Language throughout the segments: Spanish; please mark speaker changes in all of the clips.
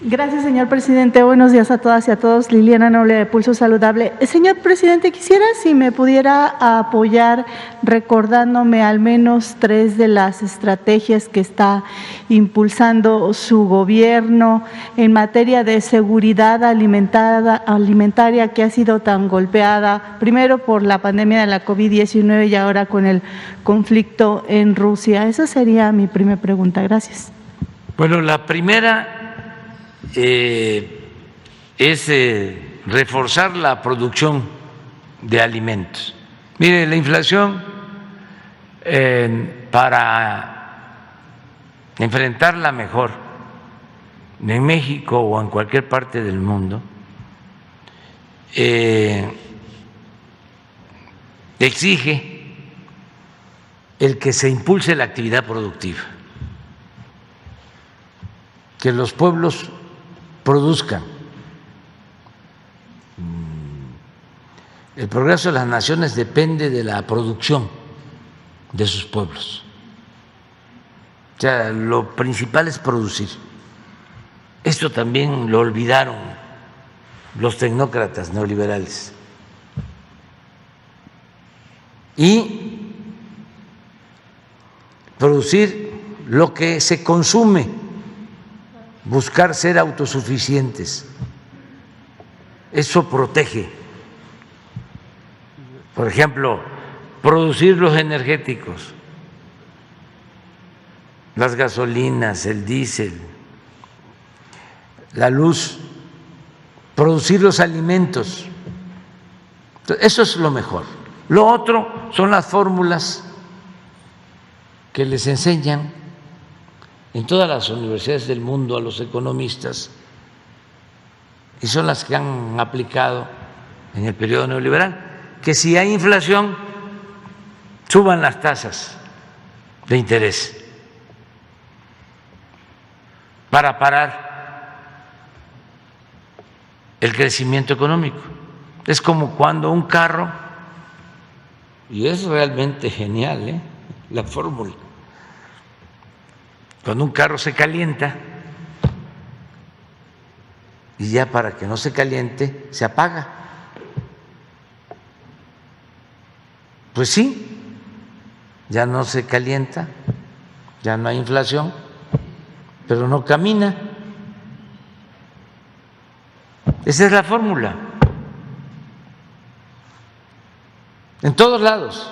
Speaker 1: Gracias, señor presidente. Buenos días a todas y a todos. Liliana Noble, de Pulso Saludable. Señor presidente, quisiera si me pudiera apoyar recordándome al menos 3 de las estrategias que está impulsando su gobierno en materia de seguridad alimentaria que ha sido tan golpeada, primero por la pandemia de la COVID-19 y ahora con el conflicto en Rusia. Esa sería mi primera pregunta. Gracias.
Speaker 2: Bueno, la primera es reforzar la producción de alimentos. Mire, la inflación, para enfrentarla mejor en México o en cualquier parte del mundo, exige el que se impulse la actividad productiva, que los pueblos produzcan. El progreso de las naciones depende de la producción de sus pueblos. O sea, lo principal es producir. Esto también lo olvidaron los tecnócratas neoliberales. Y producir lo que se consume, buscar ser autosuficientes. Eso protege. Por ejemplo, producir los energéticos, las gasolinas, el diésel, la luz, producir los alimentos. Eso es lo mejor. Lo otro son las fórmulas que les enseñan en todas las universidades del mundo a los economistas, y son las que han aplicado en el periodo neoliberal, que si hay inflación, suban las tasas de interés para parar el crecimiento económico. Es como cuando un carro, y es realmente genial, la fórmula, cuando un carro se calienta y ya para que no se caliente se apaga. Pues sí, ya no se calienta, ya no hay inflación, pero no camina. Esa es la fórmula. En todos lados.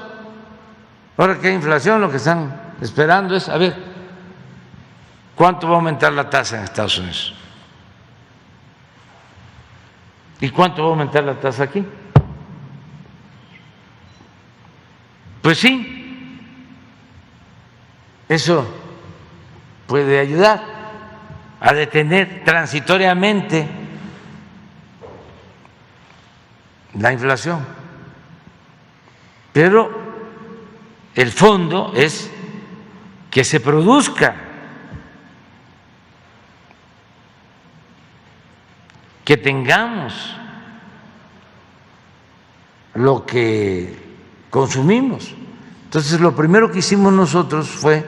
Speaker 2: Ahora que hay inflación, lo que están esperando es, a ver, ¿cuánto va a aumentar la tasa en Estados Unidos? ¿Y cuánto va a aumentar la tasa aquí? Pues sí, eso puede ayudar a detener transitoriamente la inflación, pero el fondo es que se produzca, que tengamos lo que consumimos. Entonces, lo primero que hicimos nosotros fue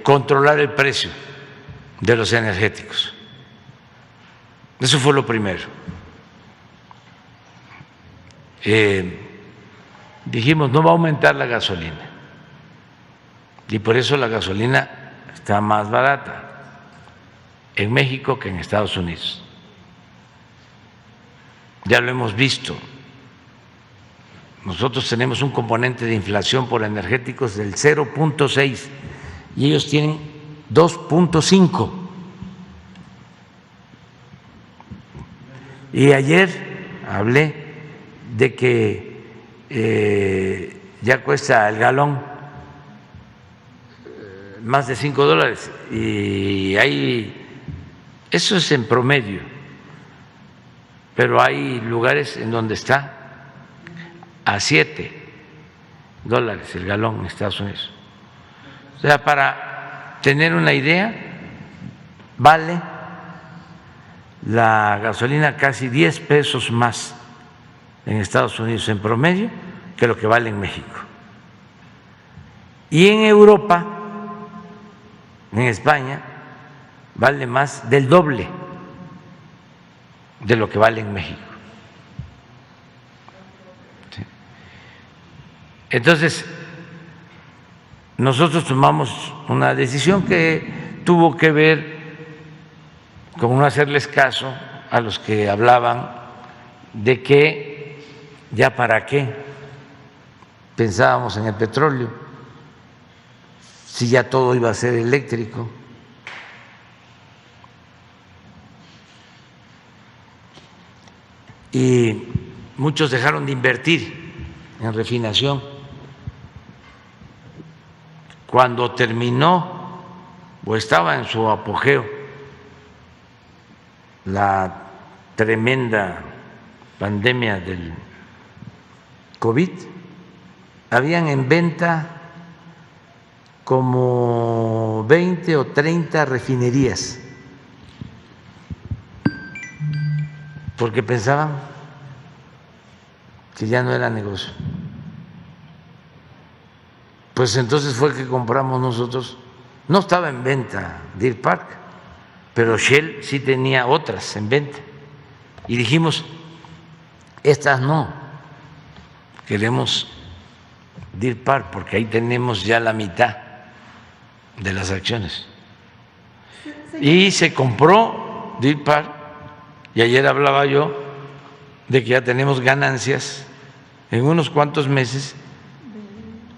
Speaker 2: controlar el precio de los energéticos. Eso fue lo primero. Dijimos, no va a aumentar la gasolina, y por eso la gasolina está más barata en México que en Estados Unidos. Ya lo hemos visto. Nosotros tenemos un componente de inflación por energéticos del 0.6 y ellos tienen 2.5. Y ayer hablé de que ya cuesta el galón más de $5 y eso es en promedio, pero hay lugares en donde está a $7 el galón en Estados Unidos. O sea, para tener una idea, vale la gasolina casi 10 pesos más en Estados Unidos en promedio que lo que vale en México. Y en Europa, en España, vale más del doble de lo que vale en México. ¿Sí? Entonces, nosotros tomamos una decisión que tuvo que ver con no hacerles caso a los que hablaban de que ya para qué pensábamos en el petróleo si ya todo iba a ser eléctrico. Y muchos dejaron de invertir en refinación. Cuando terminó o estaba en su apogeo la tremenda pandemia del COVID, habían en venta como 20 o 30 refinerías, porque pensaban que ya no era negocio. Pues entonces fue que compramos nosotros. No estaba en venta Deer Park, pero Shell sí tenía otras en venta. Y dijimos, estas no, queremos Deer Park porque ahí tenemos ya la mitad de las acciones. Y se compró Deer Park, y ayer hablaba yo de que ya tenemos ganancias en unos cuantos meses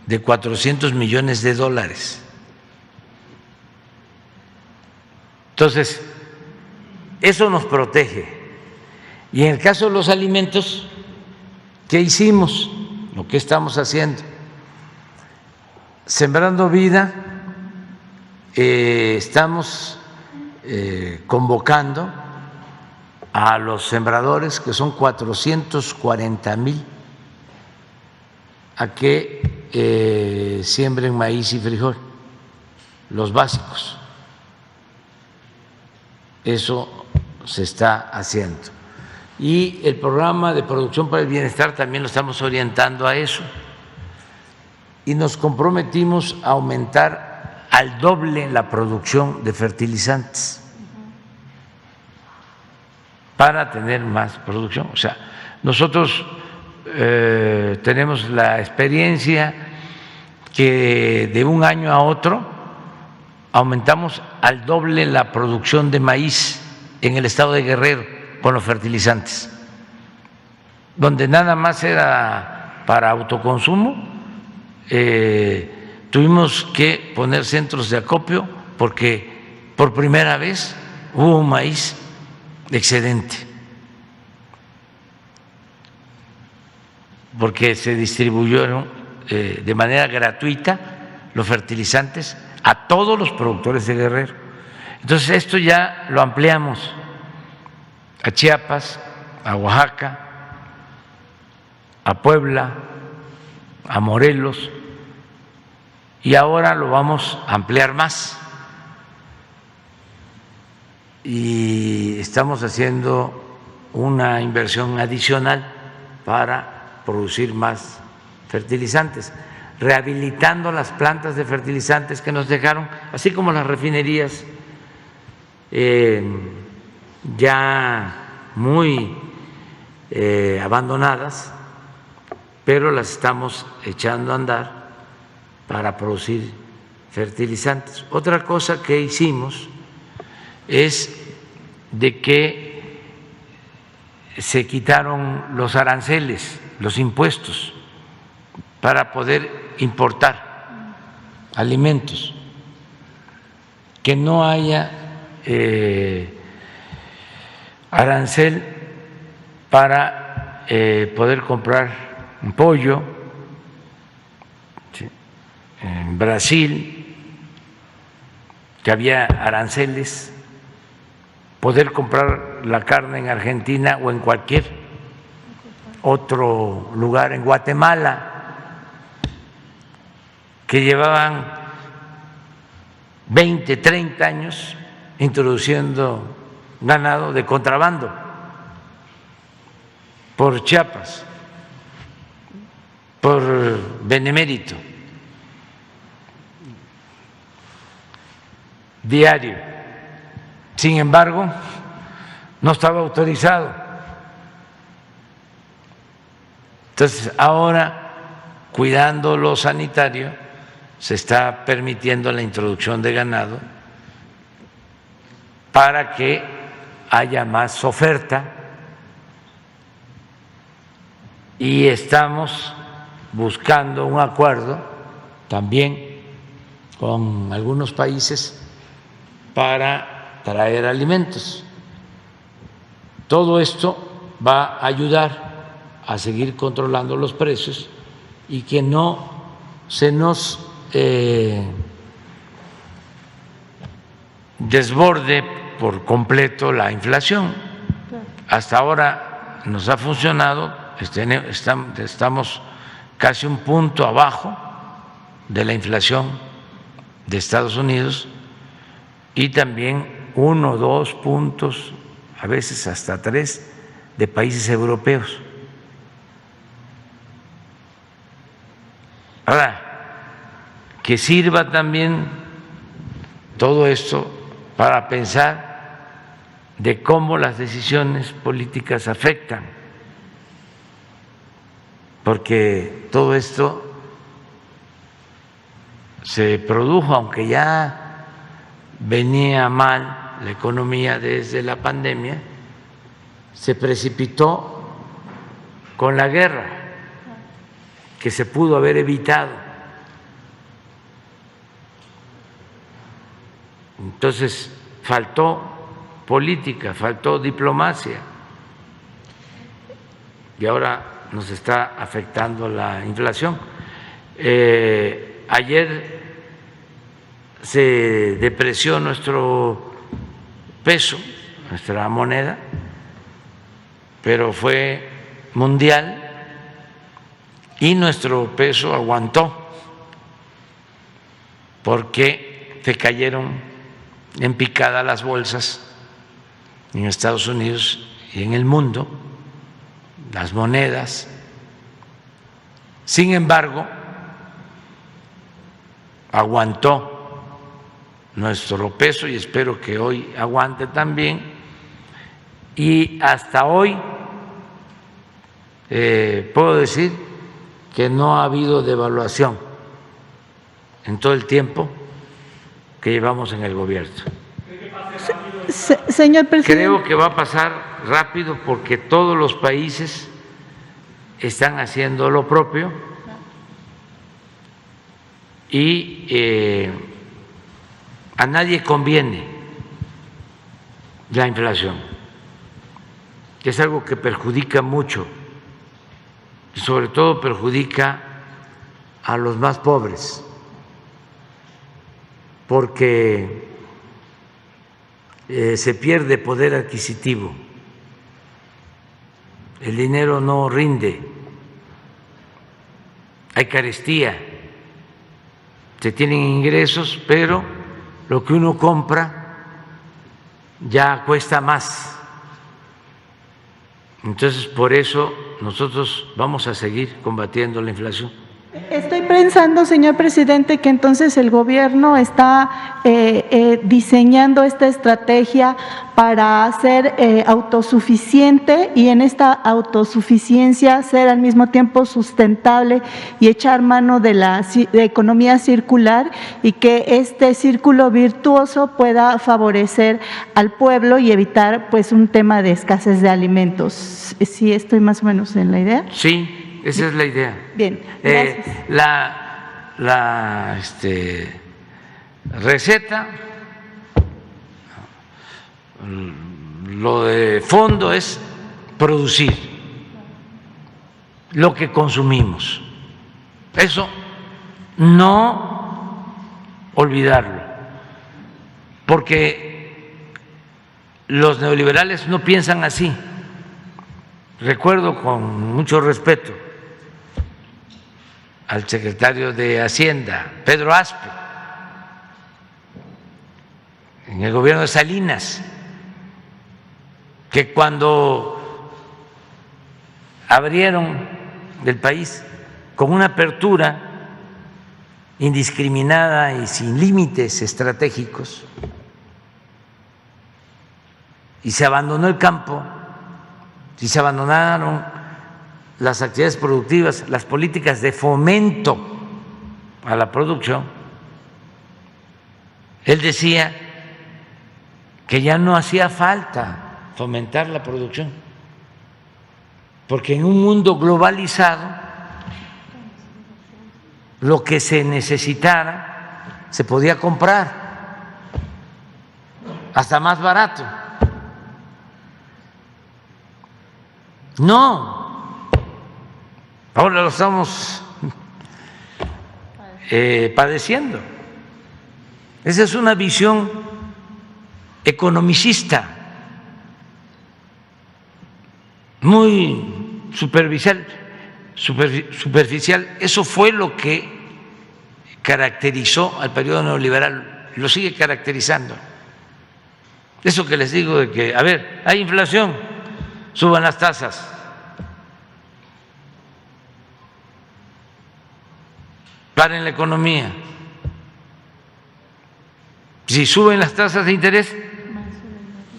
Speaker 2: de $400 millones. Entonces, eso nos protege. Y en el caso de los alimentos, ¿qué hicimos? Lo que estamos haciendo. Sembrando Vida, estamos convocando a los sembradores, que son 440,000, a que siembren maíz y frijol, los básicos. Eso se está haciendo. Y el programa de producción para el bienestar también lo estamos orientando a eso. Y nos comprometimos a aumentar al doble la producción de fertilizantes para tener más producción. O sea, nosotros tenemos la experiencia que de un año a otro aumentamos al doble la producción de maíz en el estado de Guerrero con los fertilizantes, donde nada más era para autoconsumo. Tuvimos que poner centros de acopio porque por primera vez hubo un maíz excedente, porque se distribuyeron de manera gratuita los fertilizantes a todos los productores de Guerrero. Entonces esto ya lo ampliamos a Chiapas, a Oaxaca, a Puebla, a Morelos, y ahora lo vamos a ampliar más. Y estamos haciendo una inversión adicional para producir más fertilizantes, rehabilitando las plantas de fertilizantes que nos dejaron, así como las refinerías ya muy abandonadas, pero las estamos echando a andar para producir fertilizantes. Otra cosa que hicimos es de que se quitaron los aranceles, los impuestos, para poder importar alimentos, que no haya arancel para poder comprar un pollo. En Brasil, que había aranceles, poder comprar la carne en Argentina o en cualquier otro lugar, en Guatemala, que llevaban 20, 30 años introduciendo ganado de contrabando por Chiapas, por Benemérito, diario Sin embargo, no estaba autorizado. Entonces, ahora, cuidando lo sanitario, se está permitiendo la introducción de ganado para que haya más oferta, y estamos buscando un acuerdo también con algunos países para traer alimentos. Todo esto va a ayudar a seguir controlando los precios y que no se nos desborde por completo la inflación. Hasta ahora nos ha funcionado, estamos casi un punto abajo de la inflación de Estados Unidos y también 1 o 2 puntos, a veces hasta 3, de países europeos. Ahora, que sirva también todo esto para pensar de cómo las decisiones políticas afectan, porque todo esto se produjo, aunque ya venía mal la economía desde la pandemia, se precipitó con la guerra, que se pudo haber evitado. Entonces, faltó política, faltó diplomacia, y ahora nos está afectando la inflación. Ayer se depreció nuestro peso, nuestra moneda, pero fue mundial y nuestro peso aguantó porque se cayeron en picada las bolsas en Estados Unidos y en el mundo, las monedas. Sin embargo, aguantó nuestro peso y espero que hoy aguante también. Y hasta hoy puedo decir que no ha habido devaluación en todo el tiempo que llevamos en el gobierno.
Speaker 1: Señor presidente.
Speaker 2: Creo que va a pasar rápido porque todos los países están haciendo lo propio y a nadie conviene la inflación, que es algo que perjudica mucho, y sobre todo perjudica a los más pobres, porque se pierde poder adquisitivo, el dinero no rinde, hay carestía, se tienen ingresos, pero lo que uno compra ya cuesta más. Entonces, por eso nosotros vamos a seguir combatiendo la inflación.
Speaker 1: Estoy pensando, señor presidente, que entonces el gobierno está diseñando esta estrategia para ser autosuficiente y en esta autosuficiencia ser al mismo tiempo sustentable y echar mano de la economía circular y que este círculo virtuoso pueda favorecer al pueblo y evitar pues un tema de escasez de alimentos. ¿Sí estoy más o menos en la idea?
Speaker 2: Sí. Esa es la idea.
Speaker 1: Bien, gracias.
Speaker 2: La receta, lo de fondo es producir lo que consumimos. Eso no olvidarlo, porque los neoliberales no piensan así. Recuerdo con mucho respeto al secretario de Hacienda, Pedro Aspe, en el gobierno de Salinas, que cuando abrieron el país con una apertura indiscriminada y sin límites estratégicos, y se abandonó el campo, y se abandonaron las actividades productivas, las políticas de fomento a la producción, él decía que ya no hacía falta fomentar la producción, porque en un mundo globalizado lo que se necesitara se podía comprar hasta más barato. No, ahora lo estamos padeciendo. Esa es una visión economicista, muy superficial. Eso fue lo que caracterizó al periodo neoliberal, lo sigue caracterizando. Eso que les digo de que, a ver, hay inflación, suban las tasas. Paren la economía. Si suben las tasas de interés,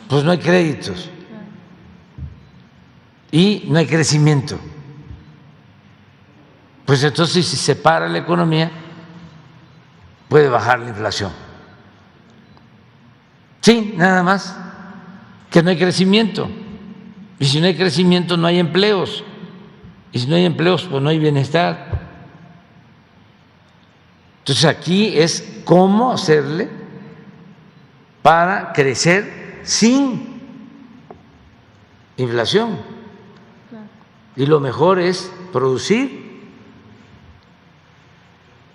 Speaker 2: pues no hay créditos y no hay crecimiento. Pues entonces, si se para la economía, puede bajar la inflación. Sí, nada más que no hay crecimiento. Y si no hay crecimiento, no hay empleos. Y si no hay empleos, pues no hay bienestar. Entonces aquí es cómo hacerle para crecer sin inflación. Y lo mejor es producir.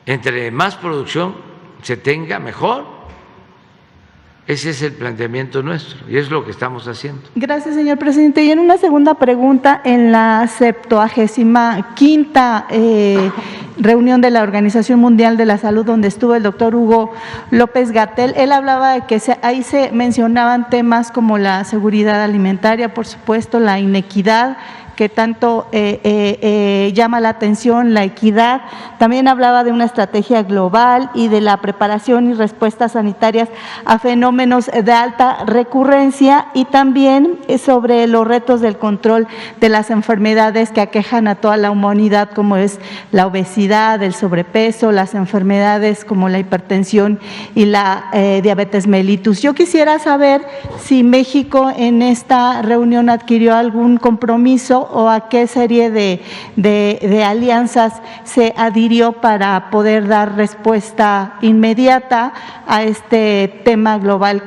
Speaker 2: Entre más producción se tenga, mejor. Ese es el planteamiento nuestro y es lo que estamos haciendo.
Speaker 1: Gracias, señor presidente. Y en una segunda pregunta, en la 75ª reunión de la Organización Mundial de la Salud, donde estuvo el doctor Hugo López-Gatell, él hablaba de que ahí se mencionaban temas como la seguridad alimentaria, por supuesto, la inequidad, que tanto llama la atención, la equidad. También hablaba de una estrategia global y de la preparación y respuestas sanitarias a fenómenos de alta recurrencia, y también sobre los retos del control de las enfermedades que aquejan a toda la humanidad, como es la obesidad, el sobrepeso, las enfermedades como la hipertensión y la diabetes mellitus. Yo quisiera saber si México en esta reunión adquirió algún compromiso o a qué serie de alianzas se adhirió para poder dar respuesta inmediata a este tema global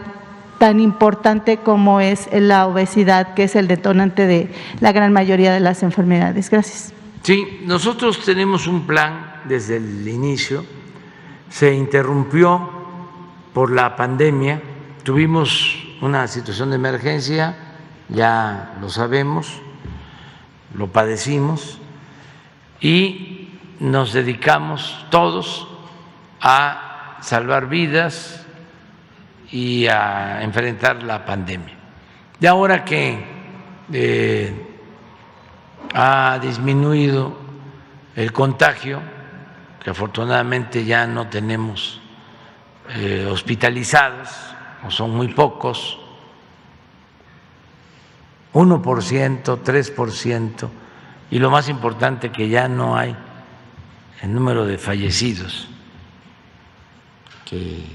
Speaker 1: tan importante como es la obesidad, que es el detonante de la gran mayoría de las enfermedades. Gracias.
Speaker 2: Sí, nosotros tenemos un plan desde el inicio. Se interrumpió por la pandemia, tuvimos una situación de emergencia, ya lo sabemos, lo padecimos y nos dedicamos todos a salvar vidas y a enfrentar la pandemia. Y ahora que ha disminuido el contagio, que afortunadamente ya no tenemos hospitalizados, o son muy pocos, 1%, 3%, y lo más importante, que ya no hay el número de fallecidos que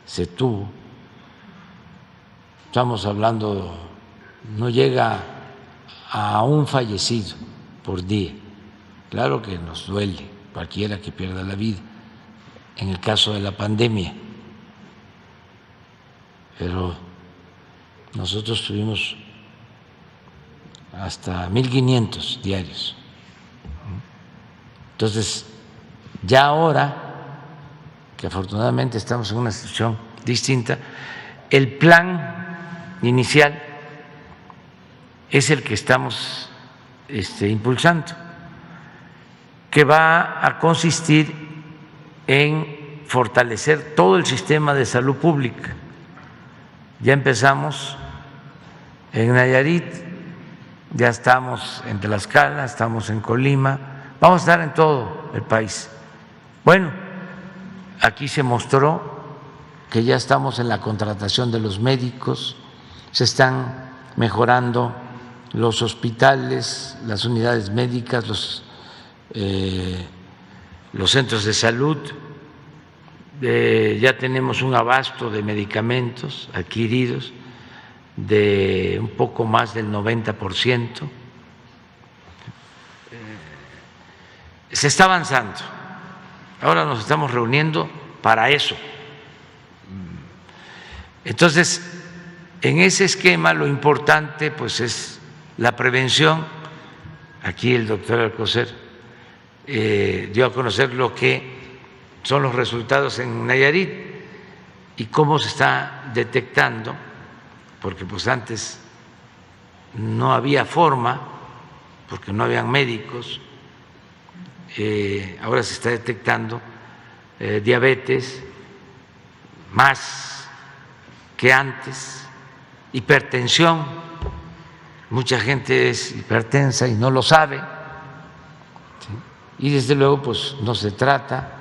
Speaker 2: se tuvo. Estamos hablando, no llega a un fallecido por día. Claro que nos duele cualquiera que pierda la vida en el caso de la pandemia, pero nosotros tuvimos hasta 1,500 diarios. Entonces, ya ahora que afortunadamente estamos en una situación distinta, el plan inicial es el que estamos impulsando, que va a consistir en fortalecer todo el sistema de salud pública. Ya empezamos en Nayarit, ya estamos en Tlaxcala, estamos en Colima, vamos a estar en todo el país. Bueno, aquí se mostró que ya estamos en la contratación de los médicos, se están mejorando los hospitales, las unidades médicas, los centros de salud. Ya tenemos un abasto de medicamentos adquiridos de un poco más del 90%. Se está avanzando. Ahora nos estamos reuniendo para eso. Entonces, en ese esquema lo importante pues es la prevención. Aquí el doctor Alcocer dio a conocer lo que son los resultados en Nayarit y cómo se está detectando, porque pues antes no había forma, porque no habían médicos, ahora se está detectando diabetes más que antes, hipertensión, mucha gente es hipertensa y no lo sabe, ¿sí? Y desde luego pues no se trata,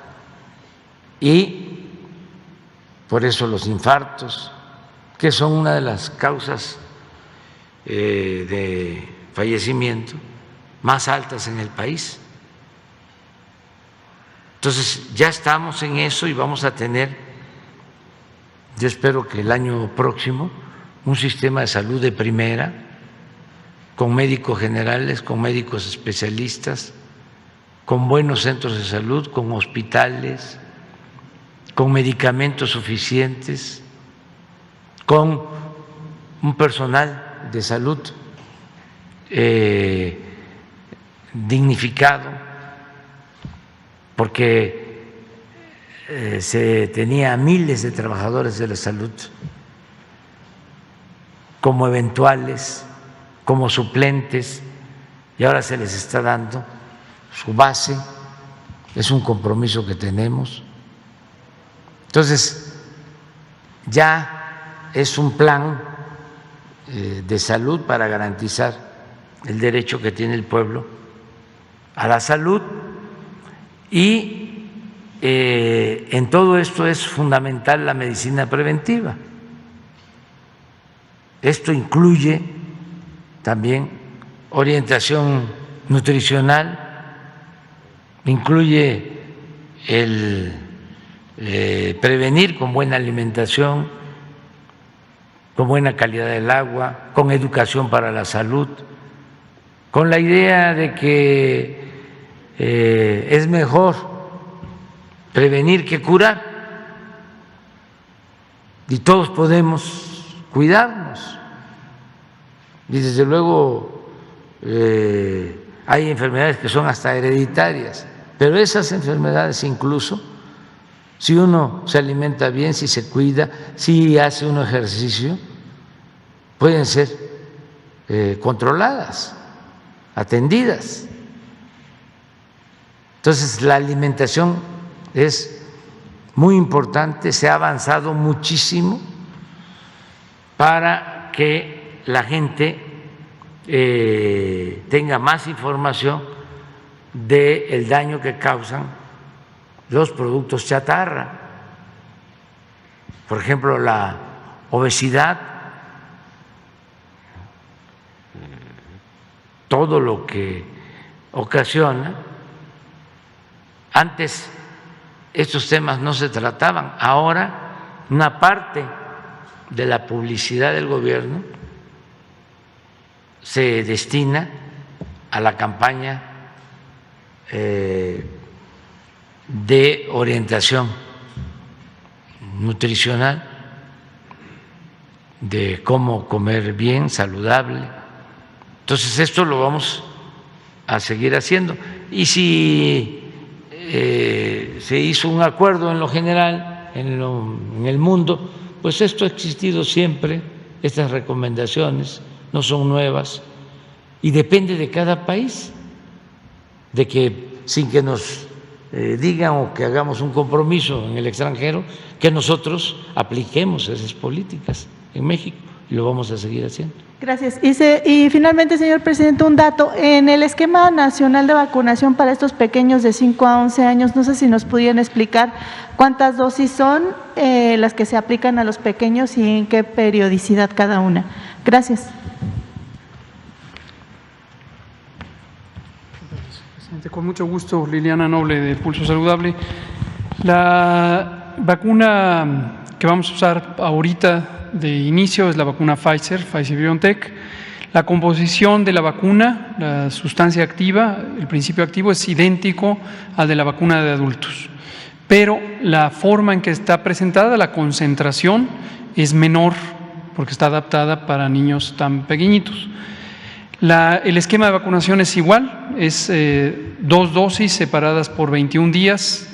Speaker 2: y por eso los infartos, que son una de las causas de fallecimiento más altas en el país. Entonces ya estamos en eso y vamos a tener, yo espero que el año próximo, un sistema de salud de primera, con médicos generales, con médicos especialistas, con buenos centros de salud, con hospitales, con medicamentos suficientes, con un personal de salud dignificado, porque se tenía miles de trabajadores de la salud como eventuales, como suplentes, y ahora se les está dando su base, es un compromiso que tenemos. Entonces, ya es un plan de salud para garantizar el derecho que tiene el pueblo a la salud, y en todo esto es fundamental la medicina preventiva. Esto incluye también orientación nutricional, incluye el prevenir con buena alimentación, con buena calidad del agua, con educación para la salud, con la idea de que es mejor prevenir que curar, y todos podemos cuidarnos. Y desde luego hay enfermedades que son hasta hereditarias, pero esas enfermedades incluso, si uno se alimenta bien, si se cuida, si hace un ejercicio, pueden ser controladas, atendidas. Entonces, la alimentación es muy importante, se ha avanzado muchísimo para que la gente tenga más información del daño que causan los productos chatarra. Por ejemplo, la obesidad, todo lo que ocasiona. Antes estos temas no se trataban, ahora una parte de la publicidad del gobierno se destina a la campaña de orientación nutricional, de cómo comer bien, saludable. Entonces esto lo vamos a seguir haciendo. Y si se hizo un acuerdo en lo general, en el mundo, pues esto ha existido siempre, estas recomendaciones no son nuevas, y depende de cada país, de que sin que nos digan o que hagamos un compromiso en el extranjero, que nosotros apliquemos esas políticas en México. y lo vamos a seguir haciendo.
Speaker 1: Gracias. Y finalmente, señor presidente, un dato. En el esquema nacional de vacunación para estos pequeños de 5 a 11 años, no sé si nos pudieran explicar cuántas dosis son las que se aplican a los pequeños y en qué periodicidad cada una. Gracias.
Speaker 3: Con mucho gusto, Liliana Noble de Pulso Saludable. La vacuna que vamos a usar ahorita de inicio es la vacuna Pfizer-BioNTech. La composición de la vacuna, la sustancia activa, el principio activo es idéntico al de la vacuna de adultos, pero la forma en que está presentada, la concentración es menor porque está adaptada para niños tan pequeñitos. El esquema de vacunación es igual, es 2 dosis separadas por 21 días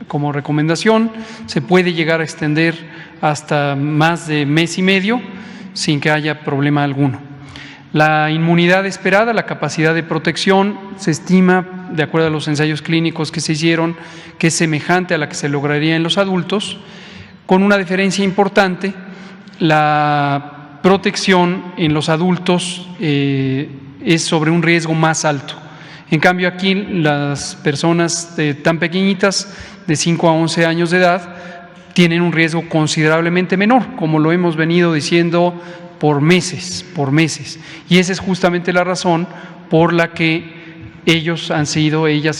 Speaker 3: como recomendación. Se puede llegar a extender hasta más de mes y medio sin que haya problema alguno. La inmunidad esperada, la capacidad de protección, se estima, de acuerdo a los ensayos clínicos que se hicieron, que es semejante a la que se lograría en los adultos, con una diferencia importante. La protección en los adultos es sobre un riesgo más alto. En cambio, aquí las personas tan pequeñitas, de 5 a 11 años de edad, tienen un riesgo considerablemente menor, como lo hemos venido diciendo por meses. Y esa es justamente la razón por la que ellas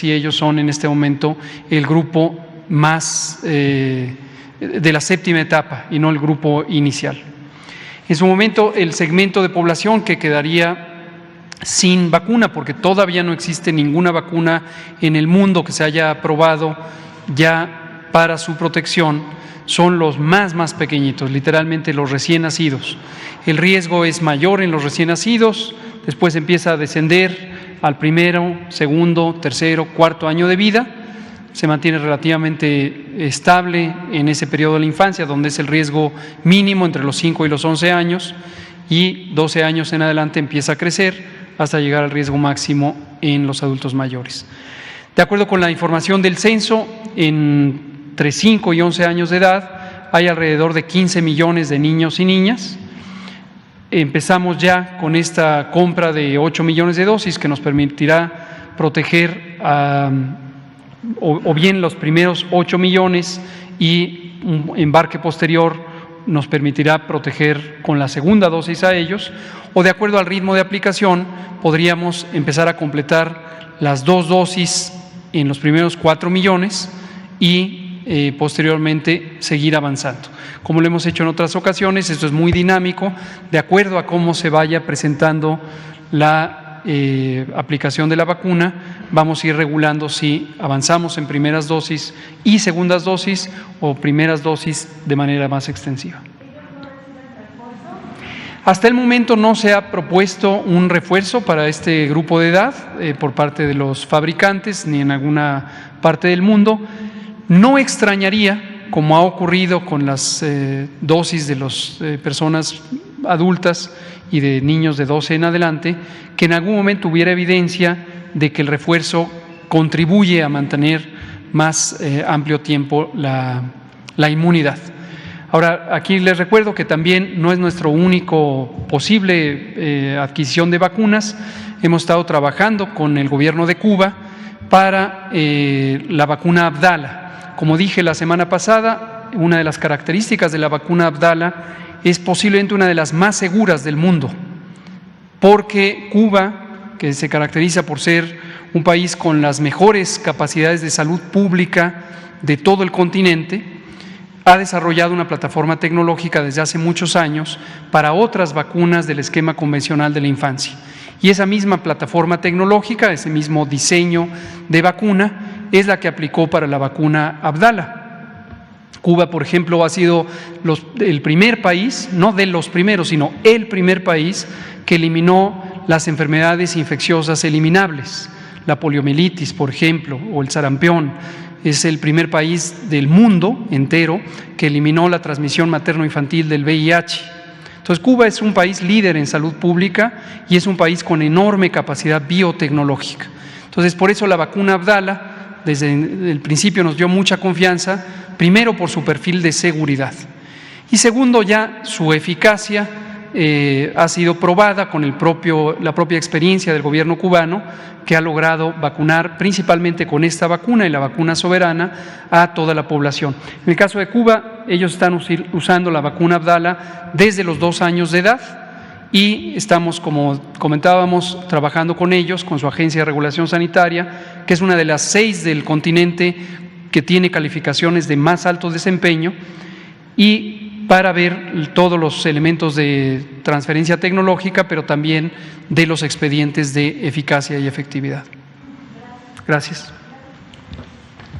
Speaker 3: y ellos son en este momento el grupo más de la séptima etapa y no el grupo inicial. En su momento, el segmento de población que quedaría sin vacuna, porque todavía no existe ninguna vacuna en el mundo que se haya aprobado ya para su protección, son los más pequeñitos, literalmente los recién nacidos. El riesgo es mayor en los recién nacidos, después empieza a descender al primero, segundo, tercero, cuarto año de vida, se mantiene relativamente estable en ese periodo de la infancia, donde es el riesgo mínimo entre los 5 y los 11 años, y 12 años en adelante empieza a crecer hasta llegar al riesgo máximo en los adultos mayores. De acuerdo con la información del censo, entre 5 y 11 años de edad hay alrededor de 15 millones de niños y niñas. Empezamos ya con esta compra de 8 millones de dosis que nos permitirá proteger o bien los primeros 8 millones y un embarque posterior nos permitirá proteger con la segunda dosis a ellos, o de acuerdo al ritmo de aplicación podríamos empezar a completar las 2 dosis en los primeros 4 millones y posteriormente seguir avanzando. Como lo hemos hecho en otras ocasiones, esto es muy dinámico, de acuerdo a cómo se vaya presentando la aplicación de la vacuna, vamos a ir regulando si avanzamos en primeras dosis y segundas dosis o primeras dosis de manera más extensiva. Hasta el momento no se ha propuesto un refuerzo para este grupo de edad por parte de los fabricantes ni en alguna parte del mundo. No extrañaría, como ha ocurrido con las dosis de las personas adultas y de niños de 12 en adelante, que en algún momento hubiera evidencia de que el refuerzo contribuye a mantener más amplio tiempo la inmunidad. Ahora, aquí les recuerdo que también no es nuestro único posible adquisición de vacunas. Hemos estado trabajando con el gobierno de Cuba para la vacuna Abdala. Como dije la semana pasada, una de las características de la vacuna Abdala es posiblemente una de las más seguras del mundo, porque Cuba, que se caracteriza por ser un país con las mejores capacidades de salud pública de todo el continente, ha desarrollado una plataforma tecnológica desde hace muchos años para otras vacunas del esquema convencional de la infancia. Y esa misma plataforma tecnológica, ese mismo diseño de vacuna, es la que aplicó para la vacuna Abdala. Cuba, por ejemplo, ha sido el primer país, no de los primeros, sino el primer país que eliminó las enfermedades infecciosas eliminables, la poliomielitis, por ejemplo, o el sarampión. Es el primer país del mundo entero que eliminó la transmisión materno-infantil del VIH. Entonces, Cuba es un país líder en salud pública y es un país con enorme capacidad biotecnológica. Entonces, por eso la vacuna Abdala desde el principio nos dio mucha confianza, primero por su perfil de seguridad Y segundo, ya su eficacia ha sido probada con la propia experiencia del gobierno cubano, que ha logrado vacunar principalmente con esta vacuna y la vacuna soberana a toda la población. En el caso de Cuba, ellos están usando la vacuna Abdala desde los 2 años de edad y estamos, como comentábamos, trabajando con ellos, con su agencia de regulación sanitaria, que es una de las 6 del continente que tiene calificaciones de más alto desempeño, y para ver todos los elementos de transferencia tecnológica, pero también de los expedientes de eficacia y efectividad. Gracias.